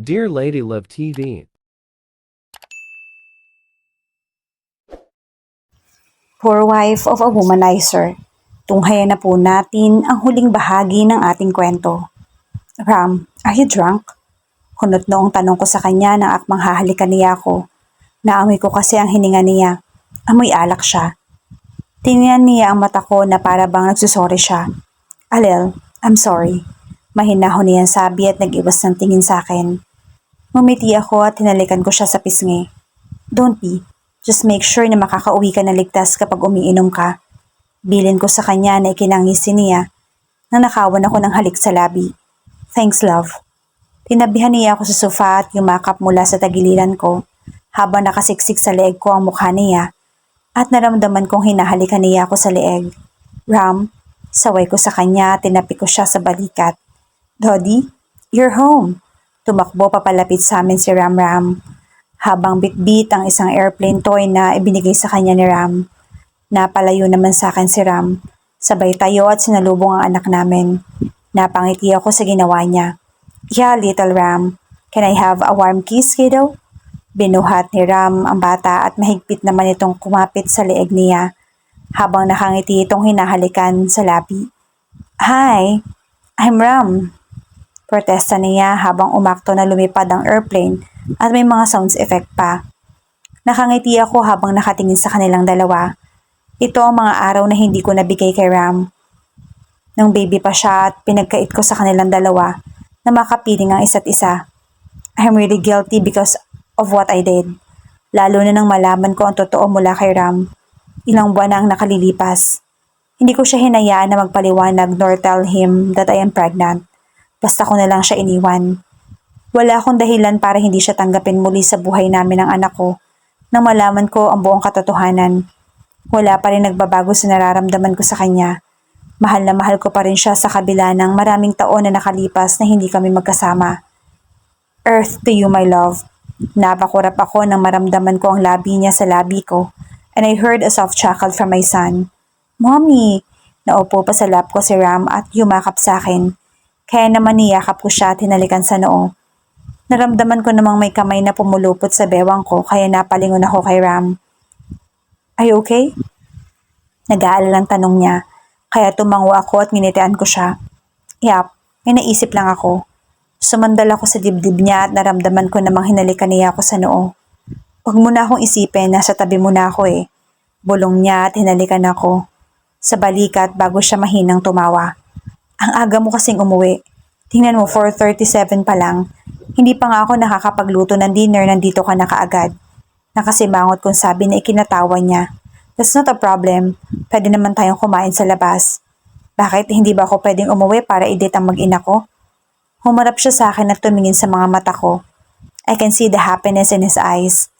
Dear Lady Love TV. Poor Wife of a Womanizer. Tunghayan na po natin ang huling bahagi ng ating kwento. Ram, are you drunk? Hunot noong tanong ko sa kanya nang akmang hahalikan niya ako. Naamoy ko kasi ang hininga niya. Amoy alak siya. Tingnan niya ang mata ko na para bang nagsusorry siya. Alel, I'm sorry. Mahinahon niya sabi at nag-iwas ng tingin sa akin. Ngumiti ako at hinalikan ko siya sa pisngi. Don't be. Just make sure na makakauwi ka na ligtas kapag umiinom ka. Bilin ko sa kanya na ikinangisi niya nang nakawan ako ng halik sa labi. Thanks, love. Tinabihan niya ako sa sofa at yumakap mula sa tagiliran ko habang nakasiksik sa leeg ko ang mukha niya at naramdaman kong hinahalikan niya ako sa leeg. Ram, saway ko sa kanya at tinapi ko siya sa balikat. Dodi, you're home. Tumakbo papalapit sa amin si Ram Ram habang bitbit ang isang airplane toy na ibinigay sa kanya ni Ram. Napalayo naman sa akin si Ram. Sabay tayo at sinalubong ang anak namin. Napangiti ako sa ginawa niya. Yeah, little Ram. Can I have a warm kiss, kiddo? Binuhat ni Ram ang bata at mahigpit naman itong kumapit sa leeg niya habang nakangiti itong hinahalikan sa labi. Hi, I'm Ram. Protesta niya habang umakto na lumipad ang airplane at may mga sounds effect pa. Nakangiti ako habang nakatingin sa kanilang dalawa. Ito ang mga araw na hindi ko nabigay kay Ram. Nang baby pa siya at pinagkait ko sa kanilang dalawa na makapiling ang isa't isa. I'm really guilty because of what I did. Lalo na nang malaman ko ang totoo mula kay Ram. Ilang buwan na ang nakalilipas. Hindi ko siya hinayaan na magpaliwanag nor tell him that I am pregnant. Basta ko na lang siya iniwan. Wala akong dahilan para hindi siya tanggapin muli sa buhay namin ng anak ko nang malaman ko ang buong katotohanan. Wala pa rin nagbabago sa nararamdaman ko sa kanya. Mahal na mahal ko pa rin siya sa kabila ng maraming taon na nakalipas na hindi kami magkasama. Earth to you, my love. Napakurap ako nang maramdaman ko ang labi niya sa labi ko and I heard a soft chuckle from my son. Mommy! Naupo pa sa lap ko si Ram at yumakap sa akin. Kaya naman niyakap ko siya at hinalikan sa noo. Naramdaman ko namang may kamay na pumulupot sa bewang ko kaya napalingon ako kay Ram. Are you okay? Nag-aalalang tanong niya, kaya tumango ako at nginitian ko siya. Yap, may naisip lang ako. Sumandal ako sa dibdib niya at naramdaman ko namang hinalikan niya ako sa noo. Huwag mo na akong isipin, nasa tabi mo na ako eh. Bulong niya at hinalikan ako. Sa balikat bago siya mahinang tumawa. Ang aga mo kasing umuwi. Tingnan mo, 4:37 pa lang. Hindi pa nga ako nakakapagluto ng dinner, nandito ka na kaagad. Nakasimangot kung sabi na ikinatawa niya. That's not a problem. Pwede naman tayong kumain sa labas. Bakit hindi ba ako pwedeng umuwi para i-date ang mag-ina ko? Humarap siya sa akin at tumingin sa mga mata ko. I can see the happiness in his eyes.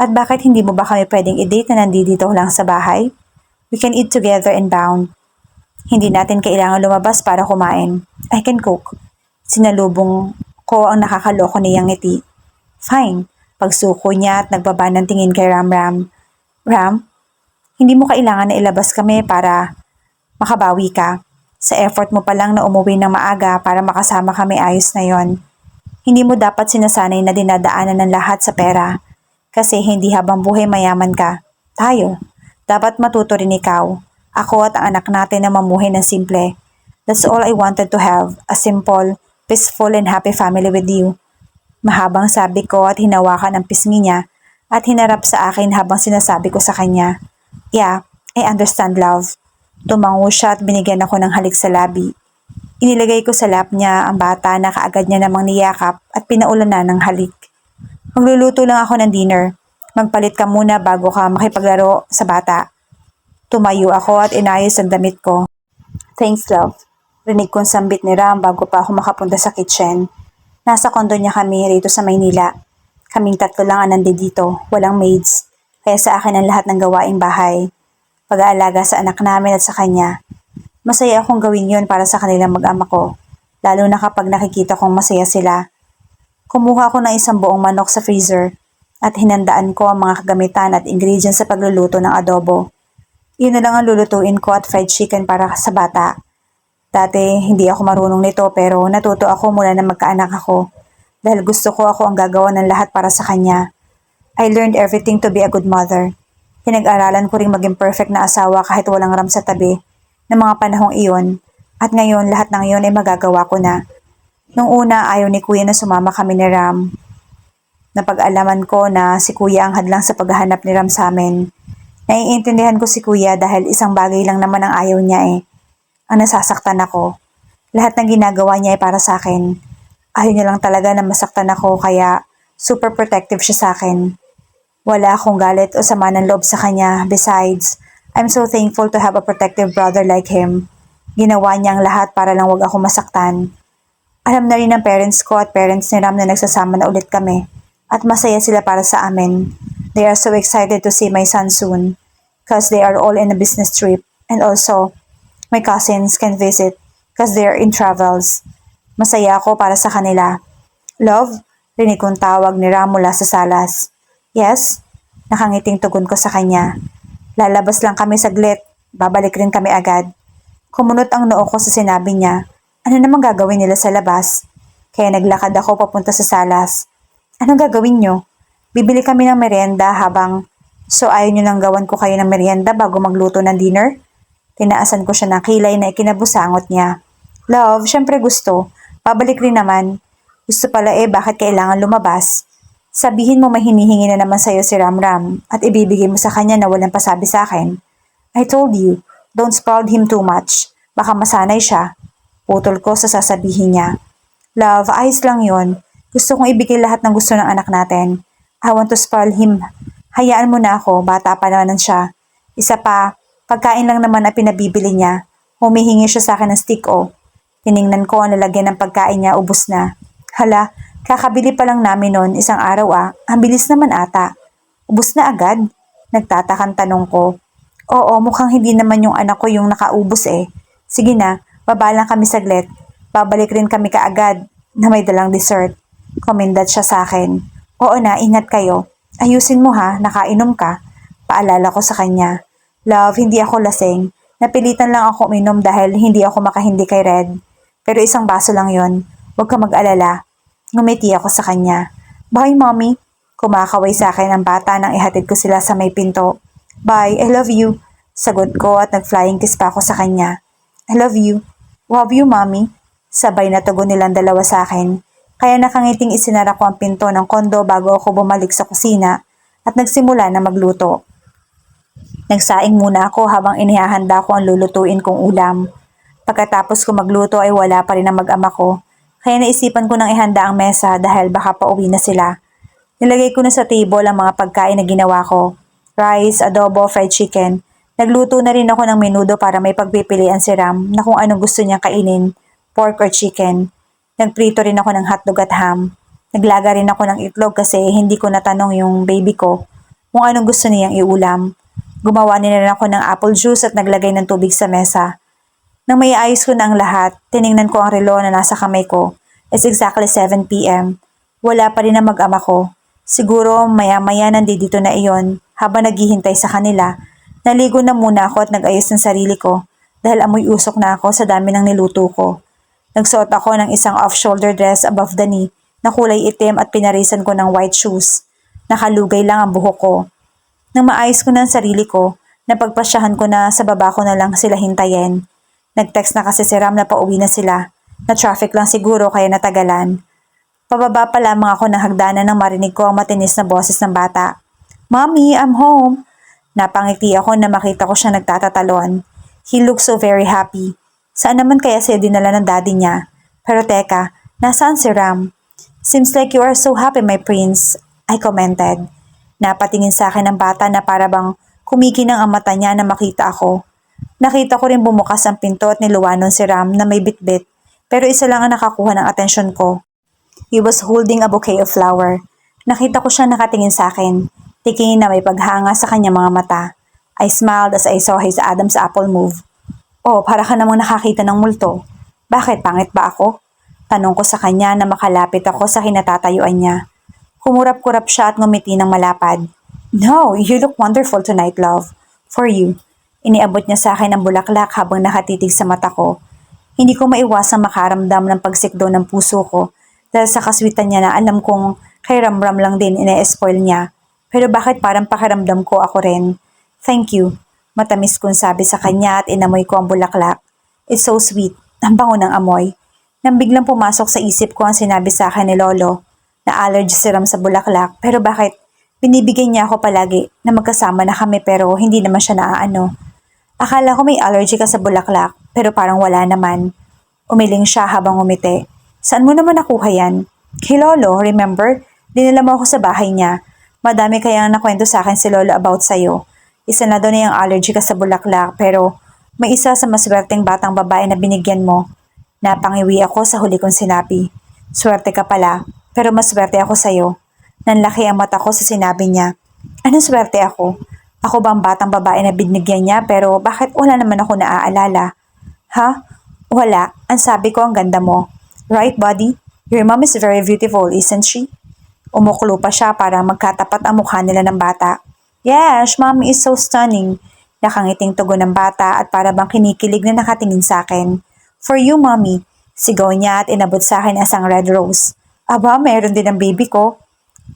At bakit hindi mo ba kami pwedeng i-date na nandito lang sa bahay? We can eat together and bound. Hindi natin kailangan lumabas para kumain. I can cook. Sinalubong ko ang nakakaloko niyang ngiti. Fine. Pagsuko niya at nagbaba ng tingin kay Ram Ram. Ram, hindi mo kailangan na ilabas kami para makabawi ka. Sa effort mo pa lang na umuwi ng maaga para makasama kami ayos na yon. Hindi mo dapat sinasanay na dinadaanan ng lahat sa pera. Kasi hindi habang buhay mayaman ka. Tayo. Dapat matuto rin ikaw. Ako at ang anak natin na mamuhay ng simple. That's all I wanted to have. A simple, peaceful and happy family with you. Mahabang sabi ko at hinawakan ang pisngi niya at hinarap sa akin habang sinasabi ko sa kanya. Yeah, I understand, love. Tumango siya at binigyan ako ng halik sa labi. Inilagay ko sa lap niya ang bata na kaagad niya namang niyakap at pinaulan na ng halik. Magluluto lang ako ng dinner. Magpalit ka muna bago ka makipaglaro sa bata. Tumayo ako at inayos ang damit ko. Thanks, love. Rinig kong sambit ni Ram bago pa ako makapunta sa kitchen. Nasa kondo niya kami rito sa Maynila. Kaming tatlo lang ang nandito, walang maids. Kaya sa akin ang lahat ng gawaing bahay. Pag-aalaga sa anak namin at sa kanya. Masaya akong gawin yun para sa kanilang mag-ama ko. Lalo na kapag nakikita kong masaya sila. Kumuha ako ng isang buong manok sa freezer at hinandaan ko ang mga kagamitan at ingredients sa pagluluto ng adobo. Yun na lang ang lulutuin ko at fried chicken para sa bata. Dati hindi ako marunong nito pero natuto ako mula na magkaanak ako. dahil gusto ko ako ang gagawa ng lahat para sa kanya. I learned everything to be a good mother. Pinag-aralan ko ring maging perfect na asawa kahit walang Ram sa tabi ng mga panahong iyon. At ngayon, lahat ng iyon ay magagawa ko na. Nung una, ayaw ni Kuya na sumama kami ni Ram. Napag-alaman ko na si Kuya ang hadlang sa paghahanap ni Ram sa amin. Naiintindihan ko si Kuya dahil isang bagay lang naman ang ayaw niya eh. Ang nasasaktan ako. Lahat ng ginagawa niya ay para sa akin. Ayaw niya lang talaga na masaktan ako kaya super protective siya sa akin. Wala akong galit o sama ng loob sa kanya. Besides, I'm so thankful to have a protective brother like him. Ginawa niya ang lahat para lang wag ako masaktan. Alam na rin ng parents ko at parents ni Ram na nagsasama na ulit kami. At masaya sila para sa amin. They are so excited to see my son soon. Cause they are all in a business trip. And also, my cousins can visit cause they are in travels. Masaya ako para sa kanila. Love, rinig kong tawag ni Ram mula sa salas. Yes, nakangiting tugon ko sa kanya. Lalabas lang kami saglit, babalik rin kami agad. Kumunot ang noo ko sa sinabi niya. Ano namang gagawin nila sa labas? Kaya naglakad ako papunta sa salas. Anong gagawin nyo? Bibili kami ng merienda habang... So ayaw nyo nang gawan ko kayo ng merienda bago magluto ng dinner? Tinaasan ko siya ng kilay na ikinabusangot niya. Love, syempre gusto. Pabalik rin naman. Gusto pala bakit kailangan lumabas? Sabihin mo may hinihingi na naman sa'yo si Ramram at ibibigay mo sa kanya na walang pasabi sa akin. I told you, don't spoil him too much. Baka masanay siya. Putol ko sa sasabihin niya. Love, ayos lang yon. Gusto kong ibigay lahat ng gusto ng anak natin. I want to spoil him. Hayaan mo na ako, bata pa naman siya. Isa pa, pagkain lang naman ang pinabibili niya. Humihingi siya sa akin ng stick o. Tiningnan ko ang lalagyan ng pagkain niya, ubos na. Hala, kakabili pa lang namin noon isang araw Ang bilis naman ata. Ubos na agad? Nagtatakang tanong ko. Oo, mukhang hindi naman yung anak ko yung nakaubos eh. Sige na, baba lang kami saglit. Babalik rin kami kaagad na may dalang dessert. Komendat siya sa akin. Oo na, ingat kayo. Ayusin mo ha, nakainom ka. Paalala ko sa kanya. Love, hindi ako lasing. Napilitan lang ako uminom dahil hindi ako makahindi kay Red. Pero isang baso lang yon. Huwag ka mag-alala. Ngumiti ako sa kanya. Bye, mommy. Kumakaway sa akin ang bata nang ihatid ko sila sa may pinto. Bye, I love you. Sagot ko at nag-flying kiss pa ako sa kanya. I love you. Love you, mommy. Sabay na tugon nilang dalawa sa akin. Kaya nakangiting isinara ko ang pinto ng kondo bago ako bumalik sa kusina at nagsimula na magluto. Nagsaing muna ako habang inihahanda ko ang lulutuin kong ulam. Pagkatapos ko magluto ay wala pa rin ang mag-ama ko. Kaya naisipan ko nang ihanda ang mesa dahil baka pauwi na sila. Nilagay ko na sa table ang mga pagkain na ginawa ko. Rice, adobo, fried chicken. Nagluto na rin ako ng menudo para may pagpipilian si Ram na kung anong gusto niyang kainin, pork or chicken. Nagprito rin ako ng hotdog at ham. Naglaga rin ako ng itlog kasi hindi ko natanong yung baby ko kung anong gusto niyang iulam. Gumawa din ako ng apple juice at naglagay ng tubig sa mesa. Nang may ayos ko na ang lahat, tiningnan ko ang relo na nasa kamay ko. It's exactly 7 p.m. Wala pa rin ang mag-ama ko. Siguro maya-maya nandito na iyon habang naghihintay sa kanila. Naligo na muna ako at nag-ayos ng sarili ko dahil amoy usok na ako sa dami ng niluto ko. Nagsuot ako ng isang off-shoulder dress above the knee na kulay itim at pinarisan ko ng white shoes. Nakalugay lang ang buhok ko. Nang maayos ko na ang sarili ko, napagpasyahan ko na sa baba ko na lang sila hintayin. Nag-text na kasi si Ram na pauwi na sila. Na-traffic lang siguro kaya natagalan. Pababa pa lamang ako ng hagdanan nang marinig ko ang matinis na boses ng bata. Mommy, I'm home. Napangiti ako na makita ko siya nagtatatalon. He looked so very happy. Saan naman kaya siya dinala ng daddy niya? Pero teka, nasaan si Ram? Seems like you are so happy, my prince, I commented. Napatingin sa akin ang bata na para bang kumikinang ang mata niya na makita ako. Nakita ko rin bumukas ang pinto at niluwanon si Ram na may bitbit, pero isa lang ang nakakuha ng atensyon ko. He was holding a bouquet of flower. Nakita ko siya nakatingin sa akin, tingin na may paghanga sa kanyang mga mata. I smiled as I saw his Adam's apple move. Oh, para ka namang nakakita ng multo. Bakit, pangit ba ako? Tanong ko sa kanya na makalapit ako sa kinatatayuan niya. Kumurap-kurap siya at ngumiti ng malapad. No, you look wonderful tonight, love. For you. Iniabot niya sa akin ang bulaklak habang nakatitig sa mata ko. Hindi ko maiwasang makaramdam ng pagsikdo ng puso ko Dahil sa kaswitan niya na alam kong kay Ramram lang din ine-spoil niya. Pero bakit parang pakiramdam ko ako rin? Thank you. Matamis kong sabi sa kanya at inamoy ko ang bulaklak. It's so sweet. Ang bango ng amoy. Nang biglang pumasok sa isip ko ang sinabi sa akin ni Lolo na allergy si Ram sa bulaklak. Pero bakit binibigyan niya ako palagi na magkasama na kami pero hindi naman siya naaano. Akala ko may allergy ka sa bulaklak pero parang wala naman. Umiling siya habang umiti. Saan mo naman nakuha yan? Kay Lolo, remember? Dinala mo ako sa bahay niya. Madami kayang nakwento sa akin si Lolo about sa'yo. Isa na doon yung allergy ka sa bulaklak pero may isa sa maswerteng batang babae na binigyan mo. Napangiwi ako sa huli kong sinabi. Swerte ka pala, pero maswerte ako sa'yo. Nanlaki ang mata ko sa sinabi niya. Anong swerte ako? Ako ba ang batang babae na binigyan niya pero bakit wala naman ako naaalala? Ha? Wala. Ang sabi ko ang ganda mo. Right, buddy? Your mom is very beautiful, isn't she? Umuklo pa siya para magkatapat ang mukha nila ng bata. Yes, mommy is so stunning. Nakangiting tugon ng bata at para bang kinikilig na nakatingin sa akin. For you, mommy. Sigaw niya at inabot sa akin isang red rose. Aba, meron din ang baby ko.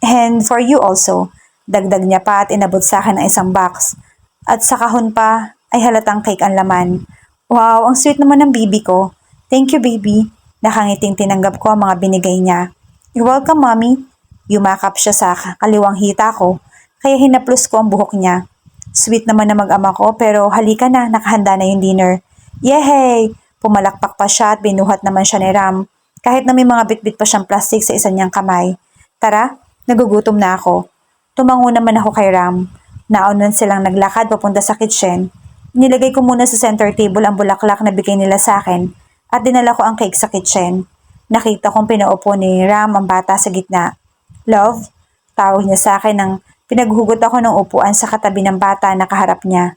And for you also. Dagdag niya pa at inabot sa akin ang isang box. At sa kahon pa ay halatang cake ang laman. Wow, ang sweet naman ng baby ko. Thank you, baby. Nakangiting tinanggap ko ang mga binigay niya. You're welcome, mommy. Yumakap siya sa kaliwang hita ko, kaya hinaplos ko ang buhok niya. Sweet naman na mag-ama ko pero halika na, nakahanda na yung dinner. Yehey! Pumalakpak pa siya at binuhat naman siya ni Ram, kahit na may mga bitbit pa siyang plastic sa isa niyang kamay. Tara, nagugutom na ako. Tumango naman ako kay Ram. Naunan silang naglakad papunta sa kitchen. Nilagay ko muna sa center table ang bulaklak na bigay nila sa akin at dinala ko ang cake sa kitchen. Nakita kong pinaupo ni Ram ang bata sa gitna. Love, tawag niya sa akin nang pinaghugot ako ng upuan sa katabi ng bata na kaharap niya.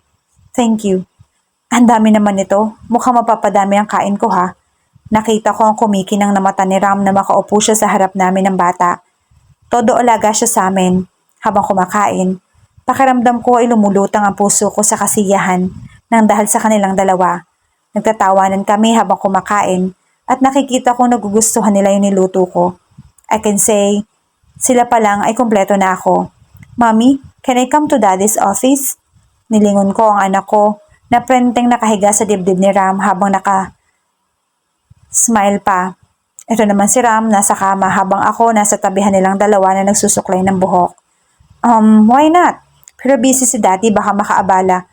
Thank you. Ang dami naman nito. Mukhang mapapadami ang kain ko ha. Nakita ko ang kumikinang na mata ni Ram na makaupo siya sa harap namin ng bata. Todo alaga siya sa amin habang kumakain. Pakiramdam ko ay lumulutang ang puso ko sa kasiyahan nang dahil sa kanilang dalawa. Nagtatawanan kami habang kumakain at nakikita kong nagugustuhan nila yung niluto ko. I can say, sila pa lang ay kumpleto na ako. Mommy, can I come to daddy's office? Nilingon ko ang anak ko na prenteng nakahiga sa dibdib ni Ram habang smile pa. Ito naman si Ram nasa kama habang ako nasa tabihan nilang dalawa na nagsusuklay ng buhok. Why not? Pero busy si daddy baka makaabala.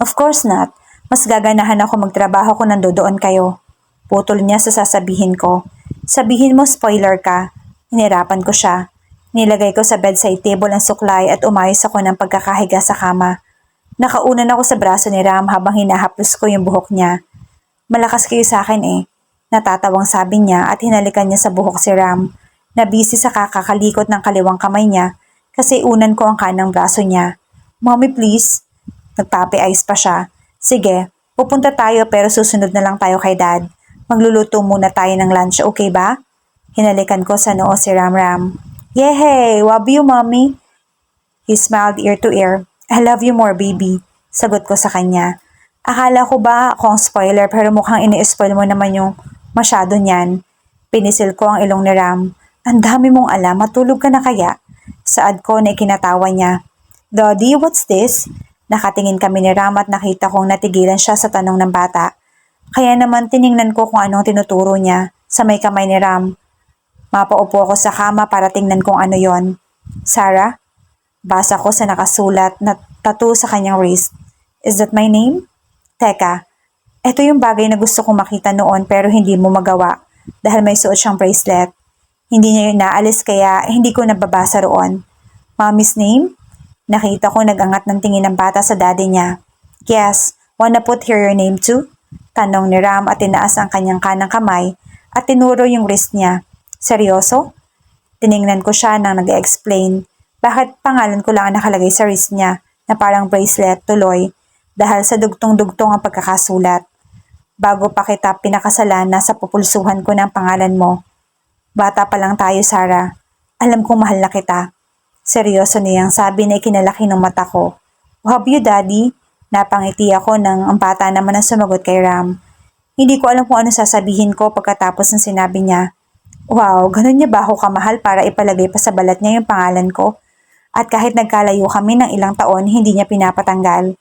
Of course not. Mas gaganahan ako magtrabaho kung nandoon kayo. Putol niya sa sasabihin ko. Sabihin mo spoiler ka. Inirapan ko siya. Nilagay ko sa bedside table ang suklay at umayos ako ng pagkakahiga sa kama. Nakaunan ako sa braso ni Ram habang hinahaplos ko yung buhok niya. Malakas kayo sa akin eh. Natatawang sabi niya at hinalikan niya sa buhok si Ram na busy sa kakakalikot ng kaliwang kamay niya kasi unan ko ang kanang braso niya. Mommy please. Nagpapi-ice pa siya. Sige, pupunta tayo pero susunod na lang tayo kay dad. Magluluto muna tayo ng lunch, okay ba? Hinalikan ko sa noo si Ram Ram. Yehey! Love you, mommy! He smiled ear to ear. I love you more, baby. Sagot ko sa kanya. Akala ko ba ako ang spoiler pero mukhang ini-spoil mo naman yung masyado niyan. Pinisil ko ang ilong ni Ram. Ang dami mong alam, matulog ka na kaya? Saad ko na ikinatawa niya. Daddy, what's this? Nakatingin kami ni Ram at nakita kong natigilan siya sa tanong ng bata. Kaya naman tiningnan ko kung anong tinuturo niya sa may kamay ni Ram. Mapaupo ako sa kama para tingnan kung ano yon. Sarah? Basa ko sa nakasulat na tattoo sa kanyang wrist. Is that my name? Teka, ito yung bagay na gusto kong makita noon pero hindi mo magawa dahil may suot siyang bracelet. Hindi niya yun naalis kaya hindi ko nababasa roon. Mommy's name? Nakita ko nag-angat ng tingin ng bata sa daddy niya. Yes, wanna put here your name too? Tanong ni Ram at tinaas ang kanyang kanang kamay at tinuro yung wrist niya. Seryoso? Tiningnan ko siya nang nag-explain bakit pangalan ko lang ang nakalagay sa wrist niya na parang bracelet tuloy dahil sa dugtong-dugtong ang pagkakasulat. Bago pa kita pinakasalan nasa pupulsuhan ko ng pangalan mo. Bata pa lang tayo, Sarah. Alam kong mahal na kita. Seryoso niyang sabi na ikinalaki ng mata ko. Love you, Daddy. Napangiti ako nang ang bata naman ang sumagot kay Ram. Hindi ko alam kung ano sasabihin ko pagkatapos ng sinabi niya. Wow, ganun niya ba ako kamahal para ipalagay pa sa balat niya yung pangalan ko? At kahit nagkalayo kami ng ilang taon, hindi niya pinapatanggal.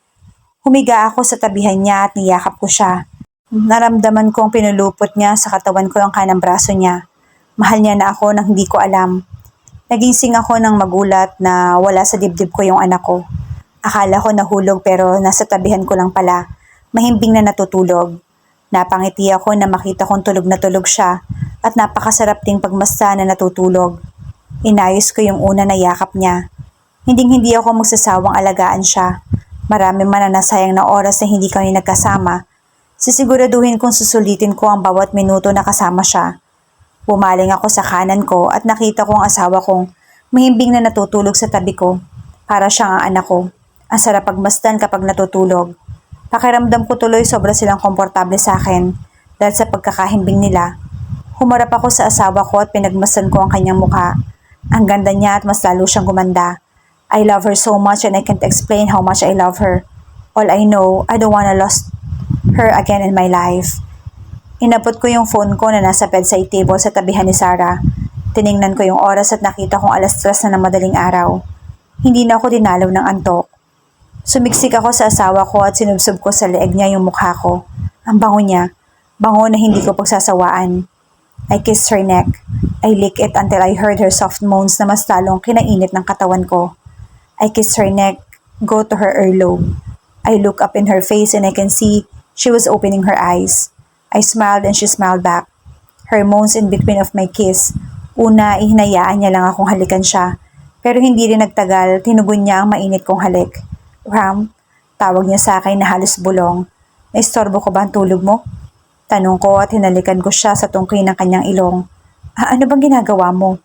Humiga ako sa tabihan niya at niyakap ko siya. Naramdaman kong pinulupot niya sa katawan ko ang kanang braso niya. Mahal niya na ako nang hindi ko alam. Nagising ako ng magulat na wala sa dibdib ko yung anak ko. Akala ko nahulog pero nasa tabihan ko lang pala. Mahimbing na natutulog. Napangiti ako na makita kong tulog na tulog siya at napakasarap ding pagmasta na natutulog. Inayos ko yung una na yakap niya. Hinding-hindi ako magsasawang alagaan siya. Marami man ang nasayang na oras na hindi kami nagkasama. Sisiguraduhin kong susulitin ko ang bawat minuto na kasama siya. Bumaling ako sa kanan ko at nakita ko ang asawa kong mahimbing na natutulog sa tabi ko. Para siyang ang anak ko. Ang sarap pagmasdan kapag natutulog. Pakiramdam ko tuloy sobra silang komportable sa akin dahil sa pagkakahimbing nila. Humarap ako sa asawa ko at pinagmasdan ko ang kanyang mukha. Ang ganda niya at mas lalo siyang gumanda. I love her so much and I can't explain how much I love her. All I know, I don't wanna lose her again in my life. Inabot ko yung phone ko na nasa bedside table sa tabihan ni Sarah. Tiningnan ko yung oras at nakita kong 3:00 na ng madaling araw. Hindi na ako dinalaw ng antok. Sumiksik ako sa asawa ko at sinubsob ko sa leeg niya yung mukha ko. Ang bango niya. Bango na hindi ko pagsasawaan. I kissed her neck. I licked it until I heard her soft moans na mas lalong kinainit ng katawan ko. I kissed her neck, go to her earlobe. I look up in her face and I can see she was opening her eyes. I smiled and she smiled back. Her moans in between of my kiss. Una, ihinayaan niya lang akong halikan siya. Pero hindi rin nagtagal, tinugon niya ang mainit kong halik. Ram, tawag niya sa akin na halos bulong. Naistorbo ko ba ang tulog mo? Tanong ko at hinalikan ko siya sa tungki ng kanyang ilong. Ano bang ginagawa mo?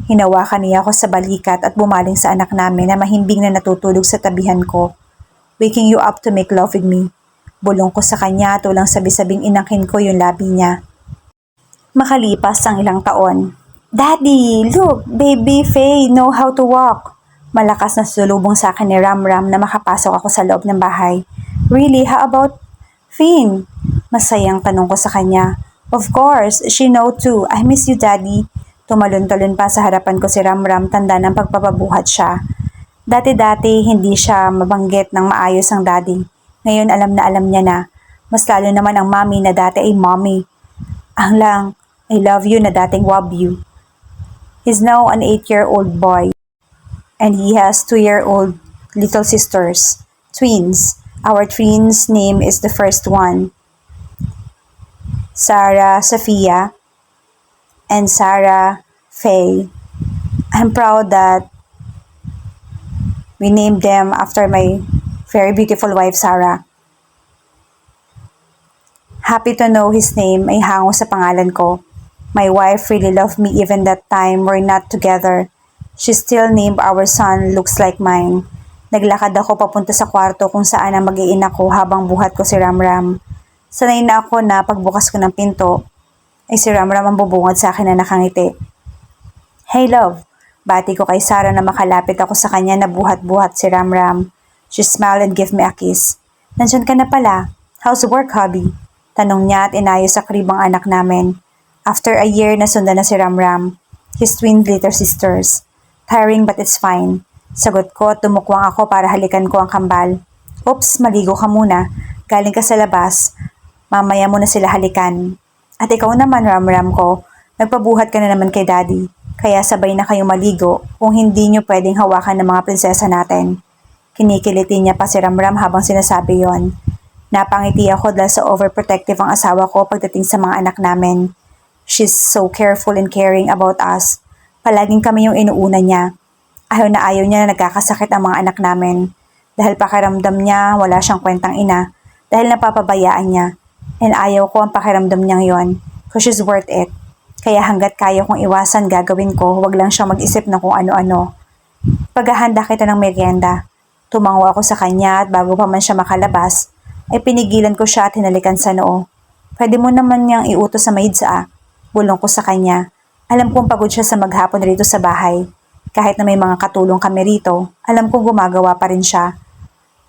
Hinawakan niya ako sa balikat at bumaling sa anak namin na mahimbing na natutulog sa tabihan ko. Waking you up to make love with me. Bulong ko sa kanya at walang sabi-sabing inangkin ko yung labi niya. Makalipas ang ilang taon. Daddy, look, baby Faye know how to walk. Malakas na sulubong sa akin ni Ram na makapasok ako sa loob ng bahay. Really, how about Finn? Masayang tanong ko sa kanya. Of course, she know too. I miss you, Daddy. Tumalon-talon pa sa harapan ko si Ram tanda ng pagpapabuhat siya. Dati-dati hindi siya mabanggit ng maayos ang daddy. Ngayon alam niya na. Mas lalo naman ang mommy na dati ay mommy. Ang lang, I love you na dating love you. He's now an 8-year-old boy. And he has 2-year-old little sisters, twins. Our twins' name is the first one, Sarah Sophia, and Sarah Faye. I'm proud that we named them after my very beautiful wife, Sarah. Happy to know his name ay hango sa pangalan ko. My wife really loved me even that time we're not together. She still named our son looks like mine. Naglakad ako papunta sa kwarto kung saan ang mag-iina ko habang buhat ko si Ram. Sanay na ako na pagbukas ko ng pinto, ay si Ram ang bubungad sa akin na nakangiti. Hey love, bati ko kay Sarah na makalapit ako sa kanya na buhat-buhat si Ram. She smiled and gave me a kiss. Nandyan ka na pala. How's work, hubby? Tanong niya at inayos sa kribang anak namin. After a year, nasundan na si Ram, his twin little sisters. Tiring but it's fine. Sagot ko at tumukwang ako para halikan ko ang kambal. Oops, maligo ka muna. Galing ka sa labas. Mamaya mo na sila halikan. At ikaw naman, Ram ko. Nagpabuhat ka na naman kay daddy. Kaya sabay na kayong maligo kung hindi nyo pwedeng hawakan ng mga prinsesa natin. Kinikiliti niya pa si Ram habang sinasabi yon. Napangiti ako dahil sa overprotective ang asawa ko pagdating sa mga anak namin. She's so careful and caring about us. Palaging kami yung inuuna niya. Ayaw niya na nagkakasakit ang mga anak namin. Dahil pakiramdam niya wala siyang kwentang ina. Dahil napapabayaan niya. And ayaw ko ang pakiramdam niyang yon. Cause she's worth it. Kaya hanggat kaya kong iwasan gagawin ko, wag lang siyang mag-isip na kung ano-ano. Paghahanda kita ng merienda. Tumango ako sa kanya at bago pa man siya makalabas, ay pinigilan ko siya at hinalikan sa noo. Pwede mo naman niyang iutos sa maid sa Bulong ko sa kanya. Alam kong pagod siya sa maghapon rito sa bahay. Kahit na may mga katulong kami rito, alam kong gumagawa pa rin siya.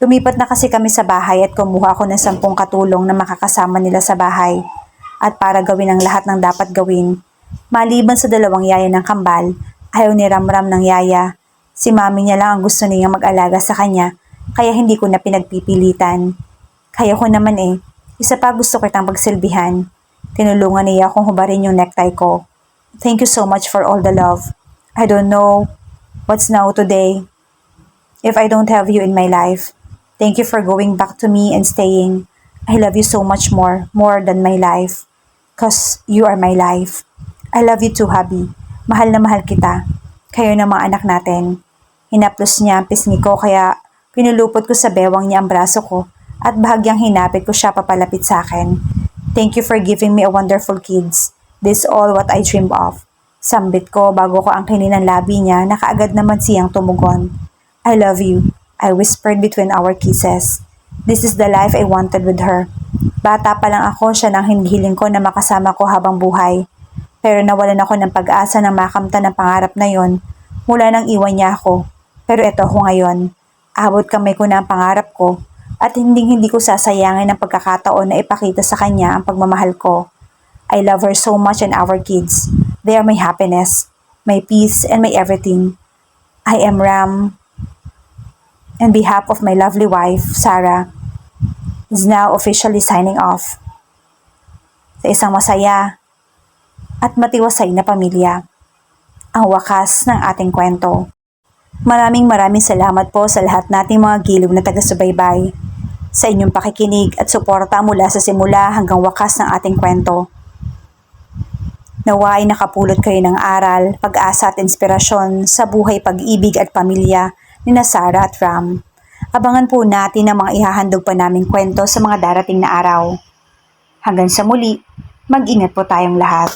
Lumipat na kasi kami sa bahay at kumuha ako ng 10 katulong na makakasama nila sa bahay. At para gawin ang lahat ng dapat gawin, Maliban sa dalawang yaya ng kambal, ayaw ni Ramram ng yaya. Si mami niya lang ang gusto niya mag-alaga sa kanya, kaya hindi ko na pinagpipilitan. Kaya ko naman isa pa gusto kitang pagsilbihan. Tinulungan niya akong hubarin yung necktie ko. Thank you so much for all the love. I don't know what's now today if I don't have you in my life. Thank you for going back to me and staying. I love you so much more than my life. 'Cause you are my life. I love you too, hubby. Mahal na mahal kita. Kayo ng mga anak natin. Hinaplos niya ang pisngi ko kaya pinulupot ko sa bewang niya ang braso ko at bahagyang hinapit ko siya papalapit sa akin. Thank you for giving me a wonderful kids. This all what I dreamed of. Sambit ko bago ko angkinin ang labi niya na kaagad naman siyang tumugon. I love you, I whispered between our kisses. This is the life I wanted with her. Bata pa lang ako, siya nang hinihiling ko na makasama ko habang buhay. Pero nawalan ako ng pag-asa ng makamtan ng pangarap na yon mula nang iwan niya ako. Pero eto ako ngayon. Abot kamay ko na ang pangarap ko at hindi ko sasayangin ang pagkakataon na ipakita sa kanya ang pagmamahal ko. I love her so much and our kids. They are my happiness, my peace, and my everything. I am Ram. On behalf of my lovely wife, Sarah, is now officially signing off. Sa isang masaya at matiwasay na pamilya. Ang wakas ng ating kwento. Maraming salamat po sa lahat nating mga giliw na taga-subaybay. Sa inyong pakikinig at suporta mula sa simula hanggang wakas ng ating kwento. Nawa ay nakapulot kayo ng aral, pag-asa at inspirasyon sa buhay, pag-ibig at pamilya ni Sarah at Ram. Abangan po natin ang mga ihahandog pa naming kwento sa mga darating na araw. Hanggang sa muli, mag-ingat po tayong lahat.